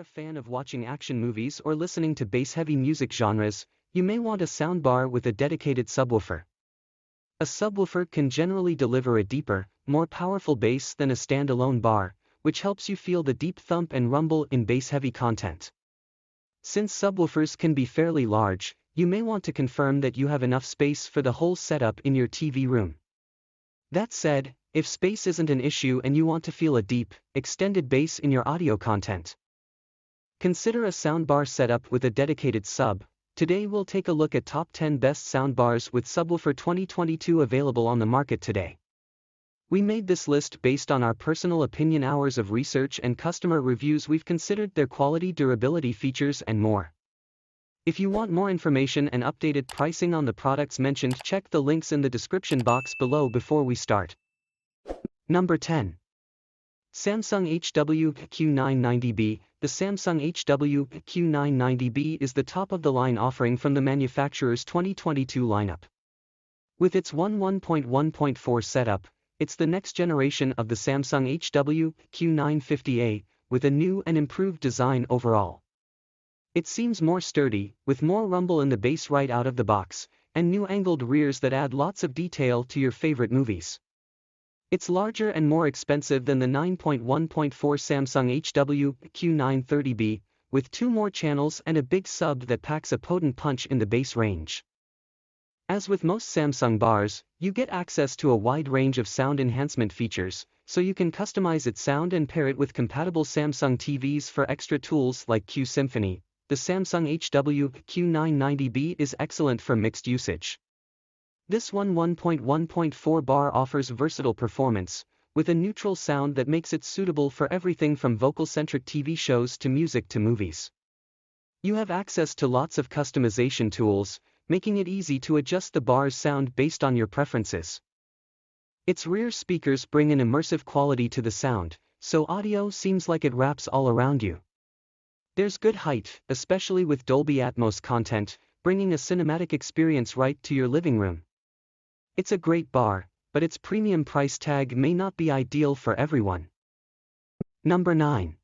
a fan of watching action movies or listening to bass-heavy music genres, you may want a soundbar with a dedicated subwoofer. A subwoofer can generally deliver a deeper, more powerful bass than a standalone bar, which helps you feel the deep thump and rumble in bass-heavy content. Since subwoofers can be fairly large, you may want to confirm that you have enough space for the whole setup in your TV room. That said, if space isn't an issue and you want to feel a deep, extended bass in your audio content, consider a soundbar setup with a dedicated sub. Today we'll take a look at top 10 best soundbars with subwoofer 2022 available on the market today. We made this list based on our personal opinion, hours of research and customer reviews. We've considered their quality, durability, features and more. If you want more information and updated pricing on the products mentioned, check the links in the description box below. Before we start. Number 10. Samsung HW-Q990B. The Samsung HW-Q990B is the top-of-the-line offering from the manufacturer's 2022 lineup. With its 1.1.4 setup, it's the next generation of the Samsung HW-Q950A, with a new and improved design overall. It seems more sturdy, with more rumble in the bass right out of the box, and new angled rears that add lots of detail to your favorite movies. It's larger and more expensive than the 9.1.4 Samsung HW-Q930B, with 2 more channels and a big sub that packs a potent punch in the bass range. As with most Samsung bars, you get access to a wide range of sound enhancement features, so you can customize its sound and pair it with compatible Samsung TVs for extra tools like Q Symphony. The Samsung HW-Q990B is excellent for mixed usage. This 1.1.4 bar offers versatile performance, with a neutral sound that makes it suitable for everything from vocal-centric TV shows to music to movies. You have access to lots of customization tools, making it easy to adjust the bar's sound based on your preferences. Its rear speakers bring an immersive quality to the sound, so audio seems like it wraps all around you. There's good height, especially with Dolby Atmos content, bringing a cinematic experience right to your living room. It's a great bar, but its premium price tag may not be ideal for everyone. Number 9.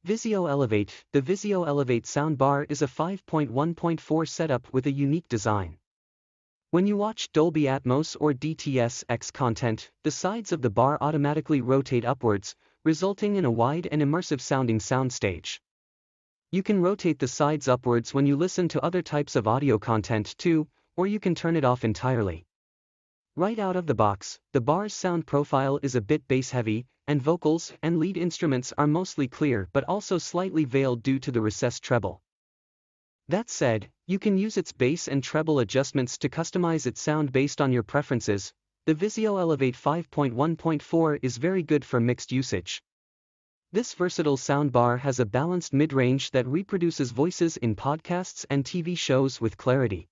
Vizio Elevate. The Vizio Elevate soundbar is a 5.1.4 setup with a unique design. When you watch Dolby Atmos or DTS-X content, the sides of the bar automatically rotate upwards, resulting in a wide and immersive sounding soundstage. You can rotate the sides upwards when you listen to other types of audio content too, or you can turn it off entirely. Right out of the box, the bar's sound profile is a bit bass-heavy, and vocals and lead instruments are mostly clear but also slightly veiled due to the recessed treble. That said, you can use its bass and treble adjustments to customize its sound based on your preferences. The Vizio Elevate 5.1.4 is very good for mixed usage. This versatile soundbar has a balanced mid-range that reproduces voices in podcasts and TV shows with clarity.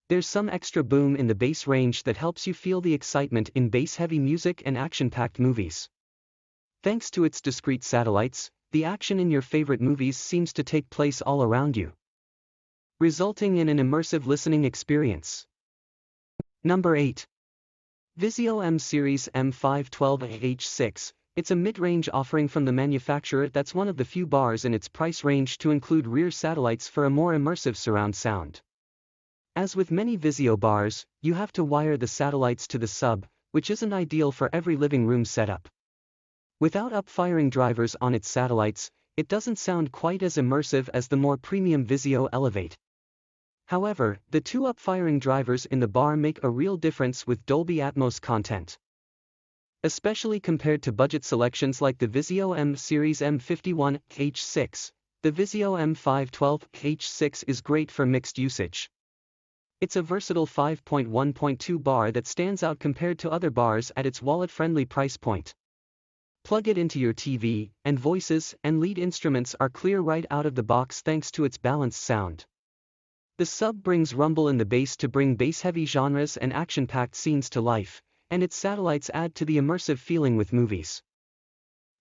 There's some extra boom in the bass range that helps you feel the excitement in bass-heavy music and action-packed movies. Thanks to its discrete satellites, the action in your favorite movies seems to take place all around you, resulting in an immersive listening experience. Number 8. Vizio M Series M512H6. It's a mid-range offering from the manufacturer that's one of the few bars in its price range to include rear satellites for a more immersive surround sound. As with many Vizio bars, you have to wire the satellites to the sub, which isn't ideal for every living room setup. Without up-firing drivers on its satellites, it doesn't sound quite as immersive as the more premium Vizio Elevate. However, the 2 up-firing drivers in the bar make a real difference with Dolby Atmos content. Especially compared to budget selections like the Vizio M Series M51H6, the Vizio M512H6 is great for mixed usage. It's a versatile 5.1.2 bar that stands out compared to other bars at its wallet-friendly price point. Plug it into your TV, and voices and lead instruments are clear right out of the box thanks to its balanced sound. The sub brings rumble in the bass to bring bass-heavy genres and action-packed scenes to life, and its satellites add to the immersive feeling with movies.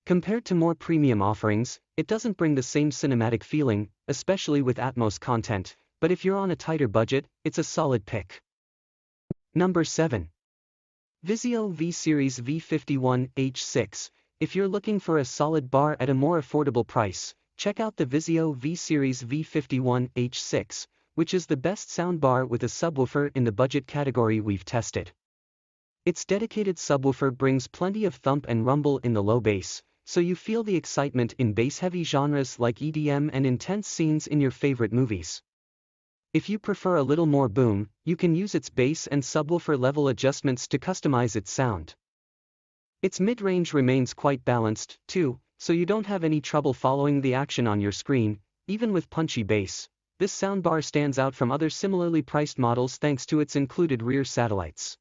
Compared to more premium offerings, it doesn't bring the same cinematic feeling, especially with Atmos content, but if you're on a tighter budget, it's a solid pick. Number 7. Vizio V Series V51H6. If you're looking for a solid bar at a more affordable price, check out the Vizio V-Series V51H6, which is the best soundbar with a subwoofer in the budget category we've tested. Its dedicated subwoofer brings plenty of thump and rumble in the low bass, so you feel the excitement in bass-heavy genres like EDM and intense scenes in your favorite movies. If you prefer a little more boom, you can use its bass and subwoofer level adjustments to customize its sound. Its mid-range remains quite balanced, too, so you don't have any trouble following the action on your screen. Even with punchy bass, this soundbar stands out from other similarly priced models thanks to its included rear satellites.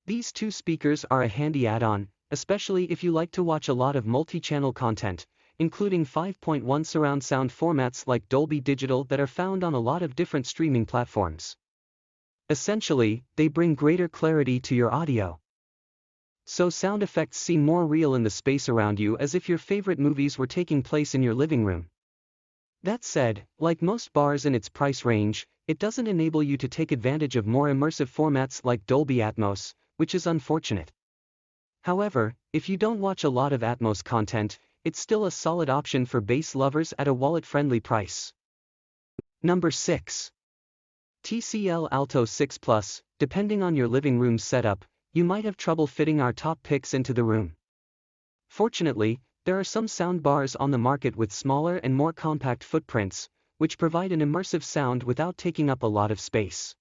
These two speakers are a handy add-on, especially if you like to watch a lot of multi-channel content, including 5.1 surround sound formats like Dolby Digital that are found on a lot of different streaming platforms. Essentially, they bring greater clarity to your audio. So sound effects seem more real in the space around you, as if your favorite movies were taking place in your living room. That said, like most bars in its price range, it doesn't enable you to take advantage of more immersive formats like Dolby Atmos, which is unfortunate. However, if you don't watch a lot of Atmos content, it's still a solid option for bass lovers at a wallet-friendly price. Number 6. TCL Alto 6 Plus. Depending on your living room setup, you might have trouble fitting our top picks into the room. Fortunately, there are some soundbars on the market with smaller and more compact footprints, which provide an immersive sound without taking up a lot of space.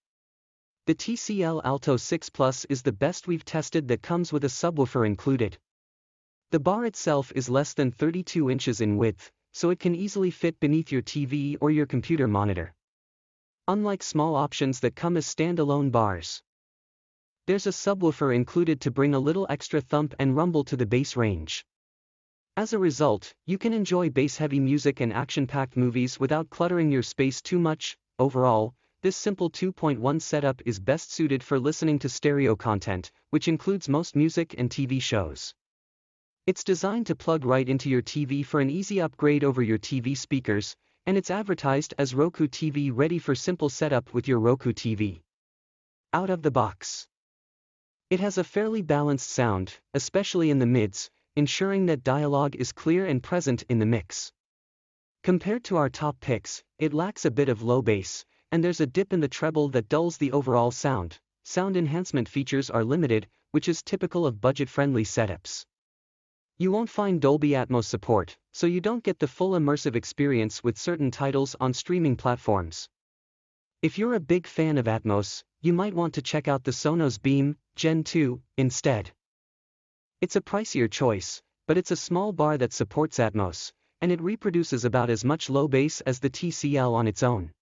The TCL Alto 6 Plus is the best we've tested that comes with a subwoofer included. The bar itself is less than 32 inches in width, so it can easily fit beneath your TV or your computer monitor. Unlike small options that come as standalone bars, there's a subwoofer included to bring a little extra thump and rumble to the bass range. As a result, you can enjoy bass-heavy music and action-packed movies without cluttering your space too much. Overall, this simple 2.1 setup is best suited for listening to stereo content, which includes most music and TV shows. It's designed to plug right into your TV for an easy upgrade over your TV speakers, and it's advertised as Roku TV ready for simple setup with your Roku TV. Out of the box, it has a fairly balanced sound, especially in the mids, ensuring that dialogue is clear and present in the mix. Compared to our top picks, it lacks a bit of low bass, and there's a dip in the treble that dulls the overall sound. Sound enhancement features are limited, which is typical of budget-friendly setups. You won't find Dolby Atmos support, so you don't get the full immersive experience with certain titles on streaming platforms. If you're a big fan of Atmos, you might want to check out the Sonos Beam Gen 2 instead. It's a pricier choice, but it's a small bar that supports Atmos, and it reproduces about as much low bass as the TCL on its own.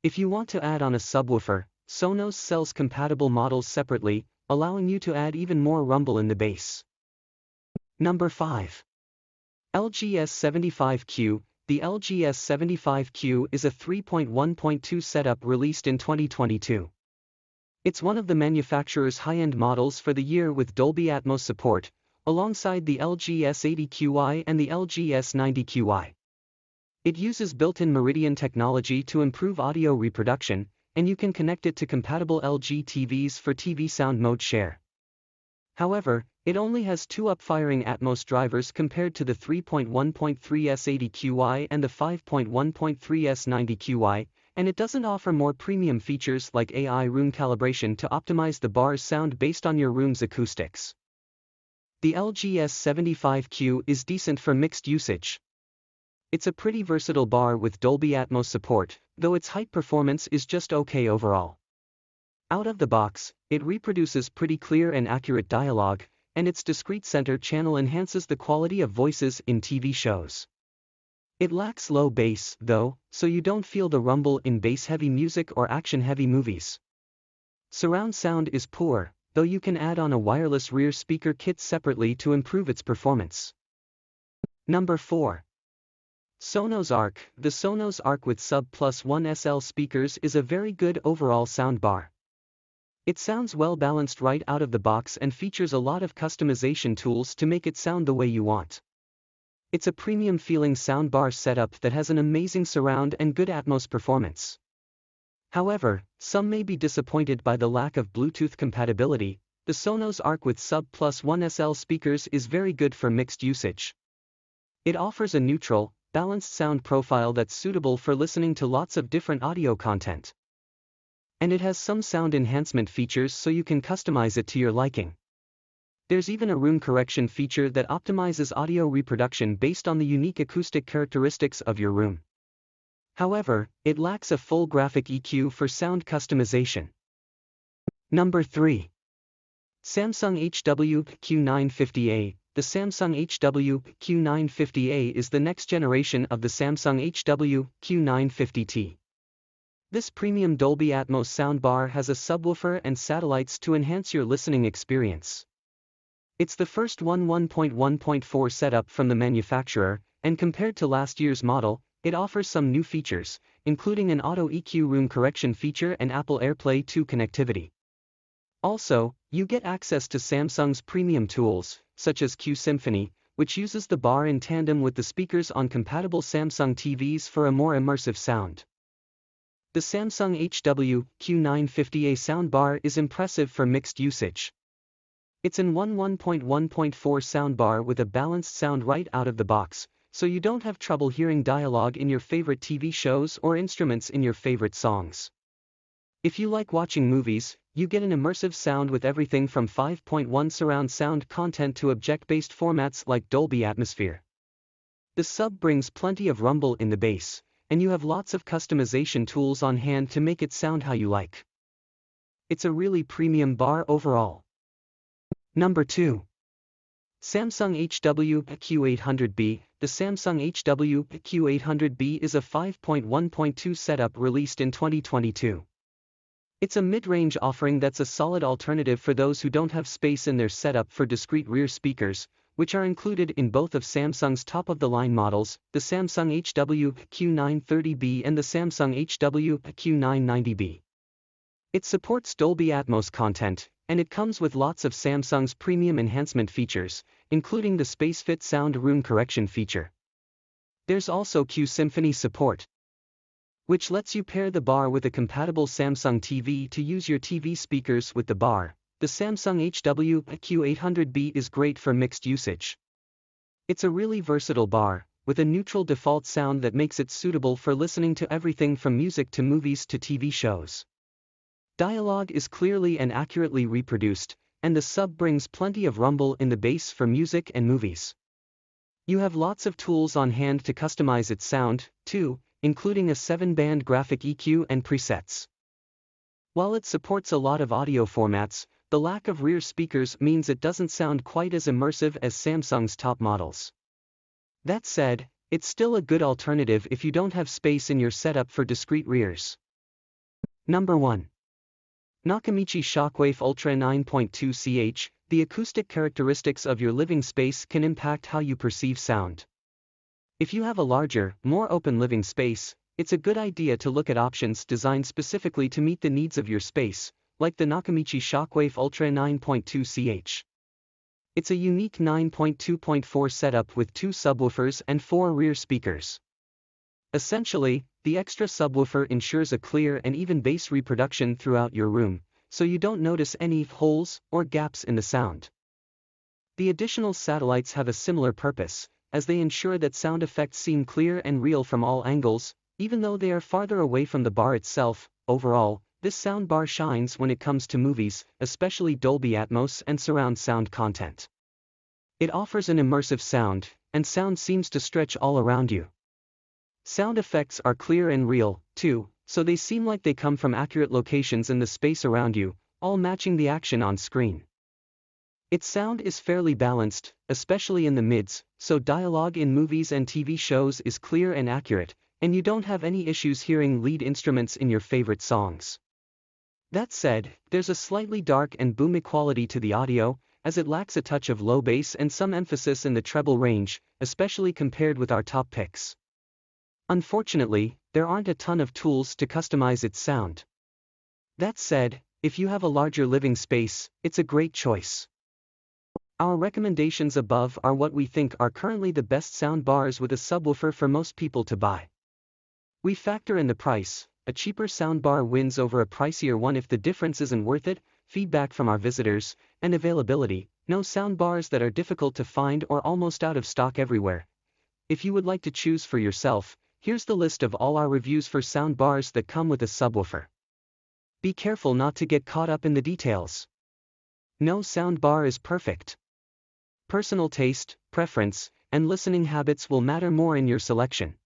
If you want to add on a subwoofer, Sonos sells compatible models separately, allowing you to add even more rumble in the bass. Number 5. LG S75Q. The LG S75Q is a 3.1.2 setup released in 2022. It's one of the manufacturer's high-end models for the year with Dolby Atmos support, alongside the LG S80QI and the LG S90QI. It uses built-in Meridian technology to improve audio reproduction, and you can connect it to compatible LG TVs for TV sound mode share. However, it only has two upfiring Atmos drivers compared to the 3.1.3 S80QI and the 5.1.3 S90QI, and it doesn't offer more premium features like AI room calibration to optimize the bar's sound based on your room's acoustics. The LG S75Q is decent for mixed usage. It's a pretty versatile bar with Dolby Atmos support, though its height performance is just okay overall. Out of the box, it reproduces pretty clear and accurate dialogue, and its discrete center channel enhances the quality of voices in TV shows. It lacks low bass, though, so you don't feel the rumble in bass-heavy music or action-heavy movies. Surround sound is poor, though you can add on a wireless rear speaker kit separately to improve its performance. Number 4. Sonos Arc. The Sonos Arc with Sub Plus 1 SL speakers is a very good overall soundbar. It sounds well balanced right out of the box and features a lot of customization tools to make it sound the way you want. It's a premium-feeling soundbar setup that has an amazing surround and good Atmos performance. However, some may be disappointed by the lack of Bluetooth compatibility. The Sonos Arc with Sub Plus 1 SL speakers is very good for mixed usage. It offers a neutral, balanced sound profile that's suitable for listening to lots of different audio content. And it has some sound enhancement features so you can customize it to your liking. There's even a room correction feature that optimizes audio reproduction based on the unique acoustic characteristics of your room. However, it lacks a full graphic EQ for sound customization. Number 3. Samsung HW-Q950A. The Samsung HW-Q950A is the next generation of the Samsung HW-Q950T. This premium Dolby Atmos soundbar has a subwoofer and satellites to enhance your listening experience. It's the first 1.1.4 setup from the manufacturer, and compared to last year's model, it offers some new features, including an auto EQ room correction feature and Apple AirPlay 2 connectivity. Also, you get access to Samsung's premium tools, such as Q Symphony, which uses the bar in tandem with the speakers on compatible Samsung TVs for a more immersive sound. The Samsung HW-Q950A soundbar is impressive for mixed usage. It's an 1.1.4 soundbar with a balanced sound right out of the box, so you don't have trouble hearing dialogue in your favorite TV shows or instruments in your favorite songs. If you like watching movies, you get an immersive sound with everything from 5.1 surround sound content to object-based formats like Dolby Atmosphere. The sub brings plenty of rumble in the bass, and you have lots of customization tools on hand to make it sound how you like. It's a really premium bar overall. Number 2. Samsung HW-Q800B. The Samsung HW-Q800B is a 5.1.2 setup released in 2022. It's a mid-range offering that's a solid alternative for those who don't have space in their setup for discrete rear speakers, which are included in both of Samsung's top-of-the-line models, the Samsung HW-Q930B and the Samsung HW-Q990B. It supports Dolby Atmos content, and it comes with lots of Samsung's premium enhancement features, including the SpaceFit sound room correction feature. There's also Q Symphony support, which lets you pair the bar with a compatible Samsung TV to use your TV speakers with the bar. The Samsung HW-Q800B is great for mixed usage. It's a really versatile bar, with a neutral default sound that makes it suitable for listening to everything from music to movies to TV shows. Dialogue is clearly and accurately reproduced, and the sub brings plenty of rumble in the bass for music and movies. You have lots of tools on hand to customize its sound, too, including a 7-band graphic EQ and presets. While it supports a lot of audio formats, the lack of rear speakers means it doesn't sound quite as immersive as Samsung's top models. That said, it's still a good alternative if you don't have space in your setup for discrete rears. Number 1. Nakamichi Shockwave Ultra 9.2 ch. The acoustic characteristics of your living space can impact how you perceive sound. If you have a larger, more open living space, it's a good idea to look at options designed specifically to meet the needs of your space, like the Nakamichi Shockwave Ultra 9.2 ch. It's a unique 9.2.4 setup with 2 subwoofers and 4 rear speakers. Essentially, the extra subwoofer ensures a clear and even bass reproduction throughout your room, so you don't notice any holes or gaps in the sound. The additional satellites have a similar purpose, as they ensure that sound effects seem clear and real from all angles, even though they are farther away from the bar itself. Overall, this soundbar shines when it comes to movies, especially Dolby Atmos and surround sound content. It offers an immersive sound, and sound seems to stretch all around you. Sound effects are clear and real, too, so they seem like they come from accurate locations in the space around you, all matching the action on screen. Its sound is fairly balanced, especially in the mids, so dialogue in movies and TV shows is clear and accurate, and you don't have any issues hearing lead instruments in your favorite songs. That said, there's a slightly dark and boomy quality to the audio, as it lacks a touch of low bass and some emphasis in the treble range, especially compared with our top picks. Unfortunately, there aren't a ton of tools to customize its sound. That said, if you have a larger living space, it's a great choice. Our recommendations above are what we think are currently the best soundbars with a subwoofer for most people to buy. We factor in the price. A cheaper soundbar wins over a pricier one if the difference isn't worth it, feedback from our visitors, and availability. No soundbars that are difficult to find or almost out of stock everywhere. If you would like to choose for yourself, here's the list of all our reviews for soundbars that come with a subwoofer. Be careful not to get caught up in the details. No soundbar is perfect. Personal taste, preference, and listening habits will matter more in your selection.